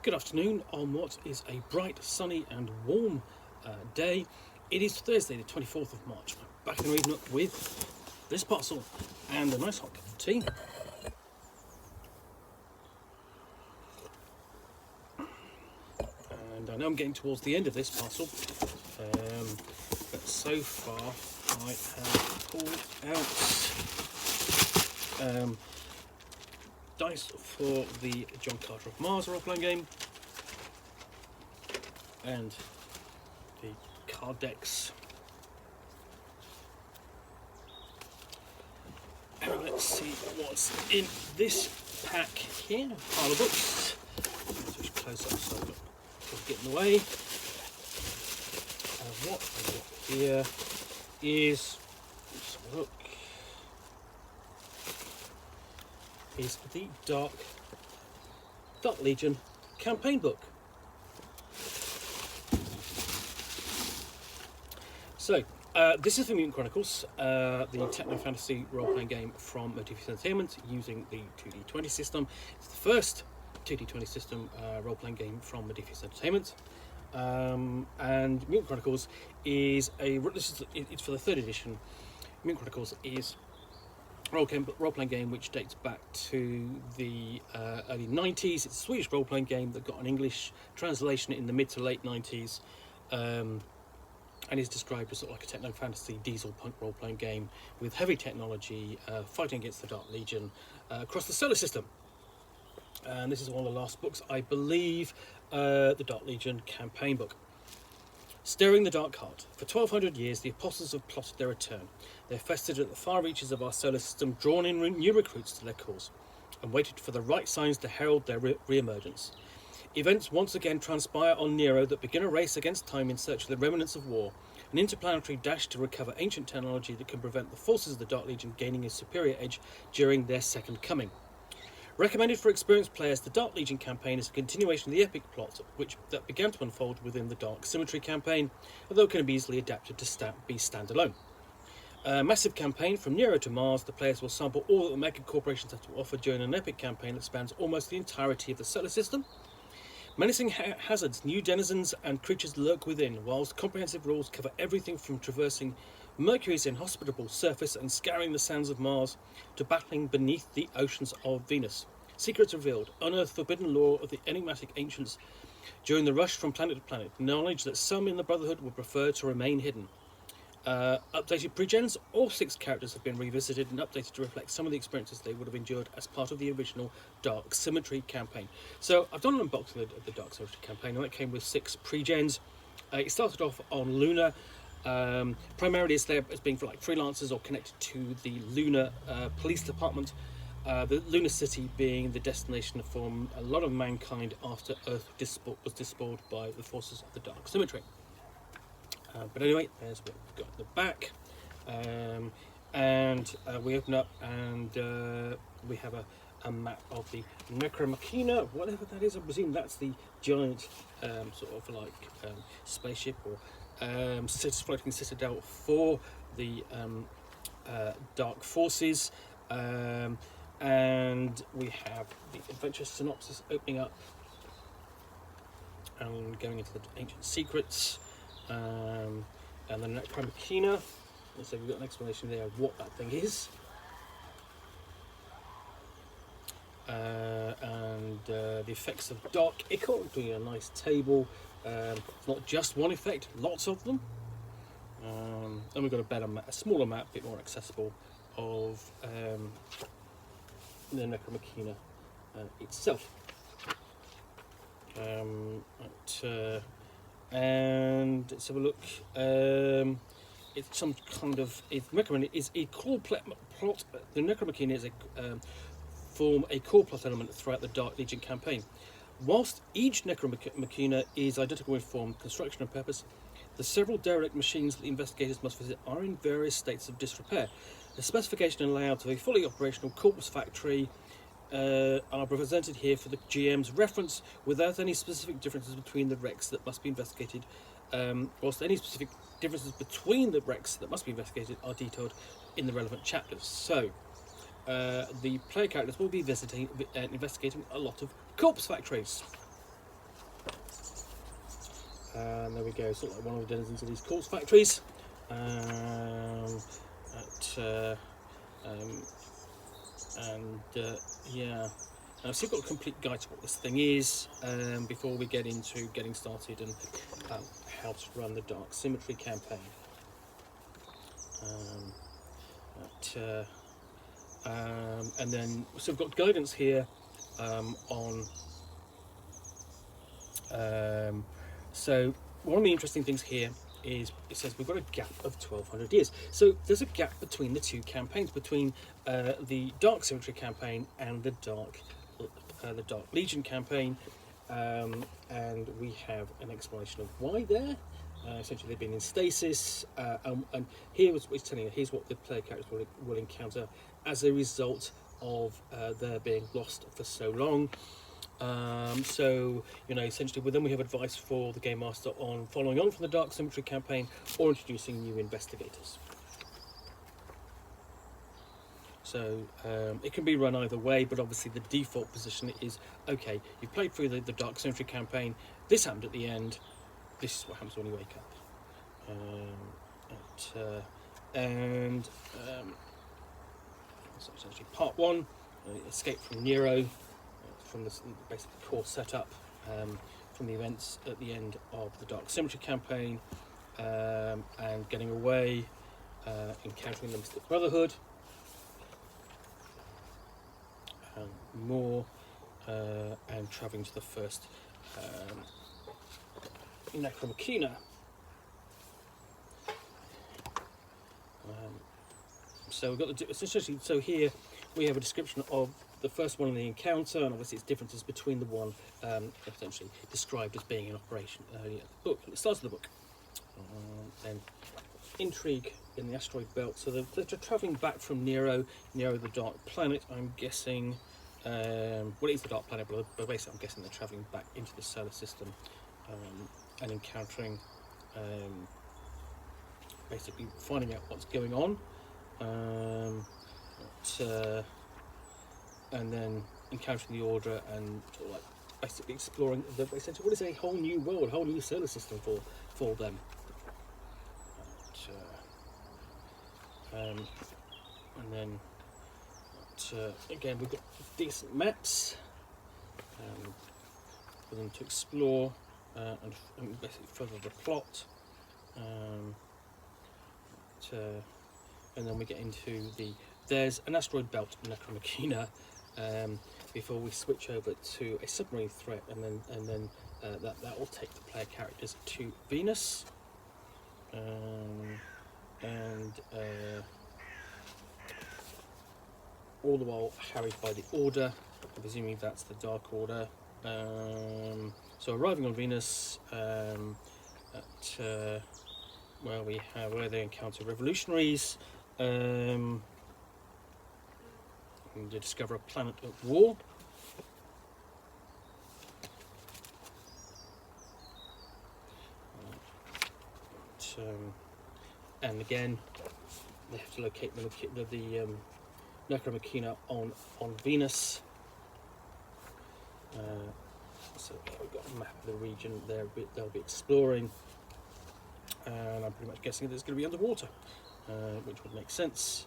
Good afternoon on what is a bright, sunny and warm day. It is Thursday the 24th of March. I'm back in the Nook with this parcel and a nice hot cup of tea. And I know I'm getting towards the end of this parcel, but so far I have pulled out dice for the John Carter of Mars role-playing game and the card decks. And let's see what's in this pack here. Pile of books. Switch close up so I don't get in the way. What I've got here is, let's have a look, is the Dark Legion campaign book. So, this is for Mutant Chronicles, the techno-fantasy role-playing game from Modiphius Entertainment using the 2D20 system. It's the first 2D20 system role-playing game from Modiphius Entertainment. And Mutant Chronicles is it's for the 3rd edition. Mutant Chronicles is role-playing game which dates back to the early 90s. It's a Swedish role-playing game that got an English translation in the mid to late 90s, and is described as sort of like a techno-fantasy diesel punk role-playing game with heavy technology, fighting against the Dark Legion across the solar system. And this is one of the last books, I believe, the Dark Legion campaign book. Stirring the Dark Heart. For 1200 years, the Apostles have plotted their return. They have festered at the far reaches of our solar system, drawn in new recruits to their cause, and waited for the right signs to herald their re-emergence. Events once again transpire on Nero that begin a race against time in search of the remnants of war, an interplanetary dash to recover ancient technology that can prevent the forces of the Dark Legion gaining a superior edge during their second coming. Recommended for experienced players, the Dark Legion campaign is a continuation of the epic plot that began to unfold within the Dark Symmetry campaign, although it can be easily adapted to be standalone. A massive campaign from Nero to Mars, the players will sample all that the mega corporations have to offer during an epic campaign that spans almost the entirety of the solar system. Menacing hazards, new denizens and creatures lurk within, whilst comprehensive rules cover everything from traversing Mercury's inhospitable surface and scouring the sands of Mars to battling beneath the oceans of Venus. Secrets revealed, unearthed forbidden lore of the enigmatic ancients during the rush from planet to planet, knowledge that some in the Brotherhood would prefer to remain hidden. Updated pre-gens, all 6 characters have been revisited and updated to reflect some of the experiences they would have endured as part of the original Dark Symmetry campaign. So I've done an unboxing of the Dark Symmetry campaign, and that came with 6 pre-gens. It started off on Luna. Primarily it's there as being for like freelancers or connected to the Lunar police department, the Lunar City being the destination for a lot of mankind after Earth was despoiled by the forces of the Dark Symmetry. But anyway, there's what we've got in the back, and we open up and we have a map of the Necromachina, whatever that is. I presume that's the giant sort of like spaceship or floating citadel for the Dark Forces, and we have the adventure synopsis opening up and going into the ancient secrets, and the Necromachina. So we've got an explanation there of what that thing is, and the effects of Dark Ichor, doing a nice table. It's not just one effect, lots of them. And we've got a smaller map, a bit more accessible, of the Necromachina itself. And let's have a look. It's some kind of Necromachina is a core plot. The Necromachina is form a core plot element throughout the Dark Legion campaign. Whilst each Necromachina is identical in form, construction and purpose, the several derelict machines that the investigators must visit are in various states of disrepair. The specification and layout of a fully operational corpse factory are presented here for the GM's reference, without any specific differences between the wrecks that must be investigated, whilst any specific differences between the wrecks that must be investigated are detailed in the relevant chapters. So the player characters will be investigating a lot of corpse factories. And there we go, sort of like one of the denizens of these quartz factories. Yeah. So you've got a complete guide to what this thing is before we get into getting started and how to run the Dark Symmetry campaign. And then, so we've got guidance here on. So one of the interesting things here is it says we've got a gap of 1200 years. So there's a gap between the two campaigns, between the Dark Symmetry campaign and the Dark Legion campaign, and we have an explanation of why there. Essentially, they've been in stasis, and here is what it's telling you. Here's what the player characters will encounter as a result of their being lost for so long. So, you know, essentially, then we have advice for the Game Master on following on from the Dark Symmetry campaign or introducing new investigators. So it can be run either way, but obviously the default position is, okay, you've played through the Dark Symmetry campaign, this happened at the end, this is what happens when you wake up. So essentially part one, escape from Nero, from the basic core setup, from the events at the end of the Dark Symmetry campaign, and getting away, encountering the Mystic Brotherhood, more, and travelling to the first Necromachina. So we've got essentially. So here we have a description of the first one in the encounter, and obviously its differences between the one essentially described as being in operation earlier in the book, at the start of the book. Then intrigue in the asteroid belt. So they're travelling back from Nero, the dark planet. I'm guessing. Well, it's the dark planet, but basically, I'm guessing they're travelling back into the solar system and encountering, basically finding out what's going on. And then encountering the Order and sort of like basically exploring essentially what is a whole new world, a whole new solar system for them. And then again we've got decent maps for them to explore and basically further the plot. And then we get into there's an asteroid belt in Necromachina before we switch over to a submarine threat, and then that will take the player characters to Venus, and all the while harried by the Order. I'm presuming that's the Dark Order. So arriving on Venus, where they encounter revolutionaries. And they discover a planet at war. And again, they have to locate the Necromachina on Venus. So we've got a map of the region they'll be exploring, and I'm pretty much guessing that it's going to be underwater. Which would make sense.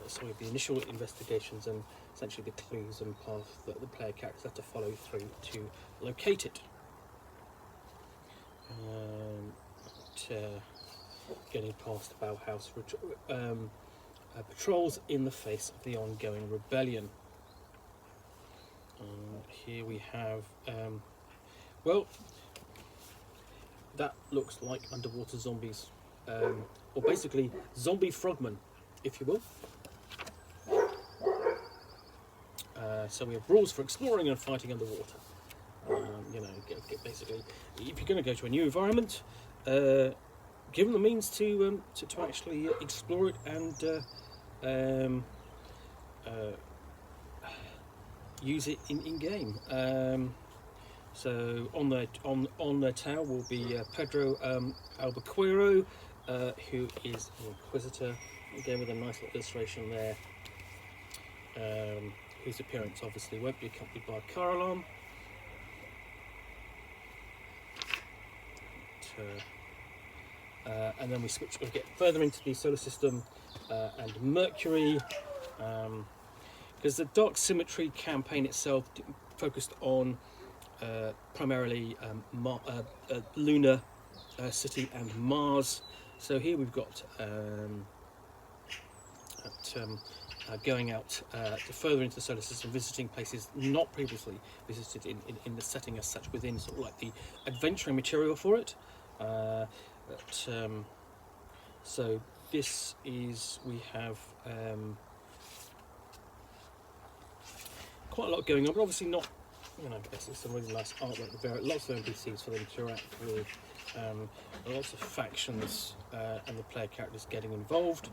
So we have the initial investigations and essentially the clues and path that the player characters have to follow through to locate it. Getting past Bauhaus patrols in the face of the ongoing rebellion. Here we have, that looks like underwater zombies, or basically zombie frogmen, if you will. So we have rules for exploring and fighting underwater. Basically, if you're going to go to a new environment, give them the means to actually explore it and use it in game. So on their tower will be Pedro Albuquerque, who is an Inquisitor, again with a nice little illustration there, whose appearance obviously won't be accompanied by a car alarm. and then we get further into the solar system and Mercury, because the Dark Symmetry campaign itself focused on primarily lunar city and Mars. So here we've got going out further into the solar system, visiting places not previously visited in the setting as such, within sort of like the adventuring material for it. So this is, we have quite a lot going on, but obviously not, basically some really nice artwork, lots of NPCs for them to interact with, lots of factions and the player characters getting involved.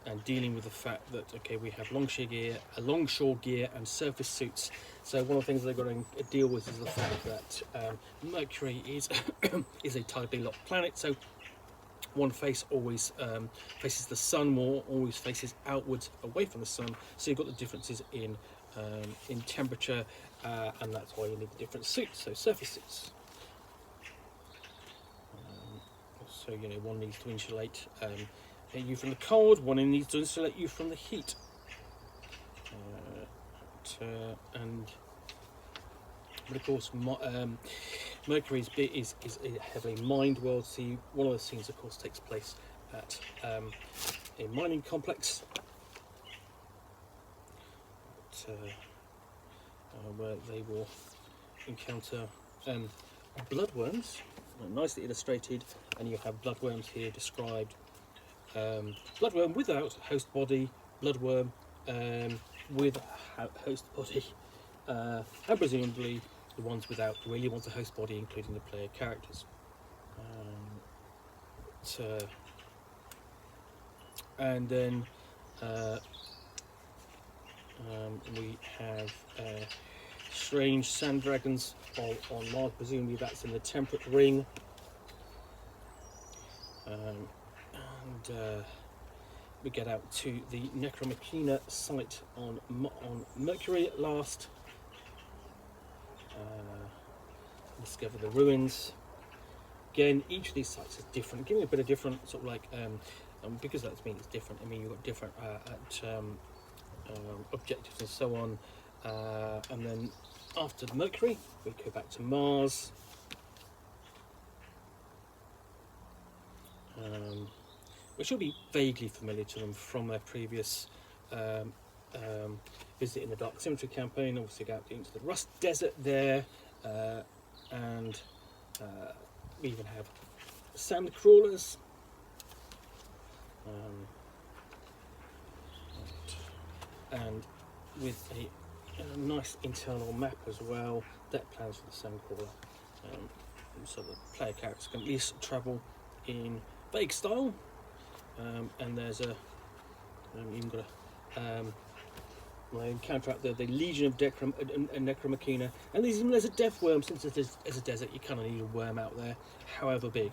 And dealing with the fact that, okay, we have longshore gear and surface suits. So one of the things they've got to deal with is the fact that Mercury is is a tidally locked planet. So one face always faces the sun more, always faces outwards away from the sun. So you've got the differences in temperature, and that's why you need the different suits. So surface suits. So one needs to insulate you from the cold, one needs to insulate you from the heat. But of course, Mercury is a heavily mined world. So one of the scenes, of course, takes place at a mining complex, where they will encounter bloodworms, nicely illustrated, and you have bloodworms here described. Bloodworm without host body, bloodworm with host body, and presumably the ones without really want a host body, including the player characters. And then we have strange sand dragons on Mars. Presumably that's in the temperate ring. And we get out to the Necromachina site on Mercury at last. Discover the ruins. Again, each of these sites is different, giving a bit of different sort of like, because that means it's different. I mean, you've got different objectives and so on. And then after Mercury, we go back to Mars. Which will be vaguely familiar to them from their previous visit in the Dark Symmetry campaign. Obviously, go out into the Rust Desert there, and we even have sand crawlers. And with a nice internal map as well, depth plans for the sand crawler, so the player characters can at least travel in vague style. And there's even got I encounter out the Legion of Necromachina, and there's a death worm. Since there's a desert, you kind of need a worm out there, however big.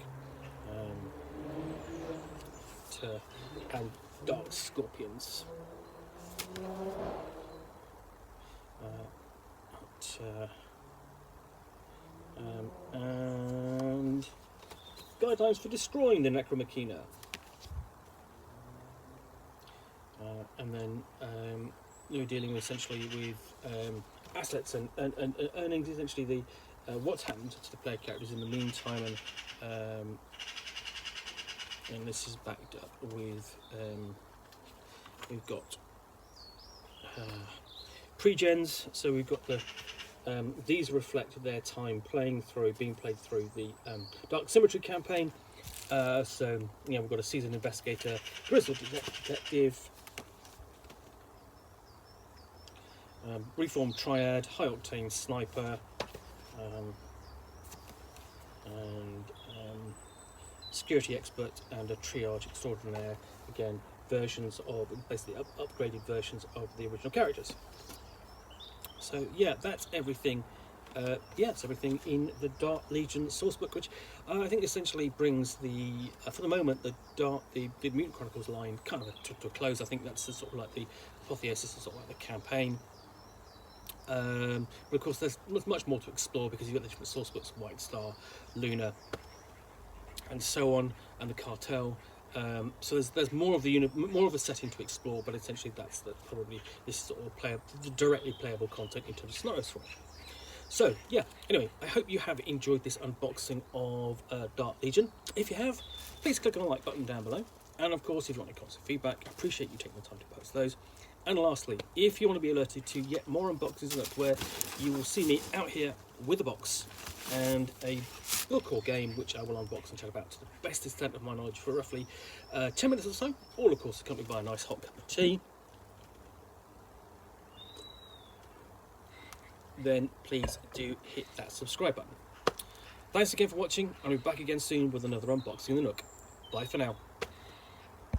And dark scorpions. And guidelines for destroying the Necromachina. And then you're dealing essentially with assets and earnings. Essentially, the what's happened to the player characters in the meantime, and this is backed up with we've got pre-gens. So we've got the these reflect their time being played through the Dark Symmetry campaign. So we've got a seasoned investigator, grizzled detective, reformed triad, high octane sniper, and security expert, and a triage extraordinaire. Again, versions of basically upgraded versions of the original characters. So yeah, that's everything. It's everything in the Dark Legion Sourcebook, which I think essentially brings for the moment, the Mutant Chronicles line kind of to a close. I think that's sort of like the apotheosis of sort of like the campaign. But of course, there's much more to explore because you've got the different source books: White Star, Luna, and so on, and the Cartel. So there's more of the setting to explore, but essentially that's probably this sort of directly playable content in terms of scenarios for it. So yeah, anyway, I hope you have enjoyed this unboxing of Dark Legion. If you have, please click on the like button down below. And of course, if you want any comments or feedback, I appreciate you taking the time to post those. And lastly, if you want to be alerted to yet more unboxings, that's where you will see me out here with a box and a book or game which I will unbox and chat about to the best extent of my knowledge for roughly 10 minutes or so, all of course accompanied by a nice hot cup of tea. Then please do hit that subscribe button. Thanks again for watching. I'll be back again soon with another unboxing of the Nook. Bye for now.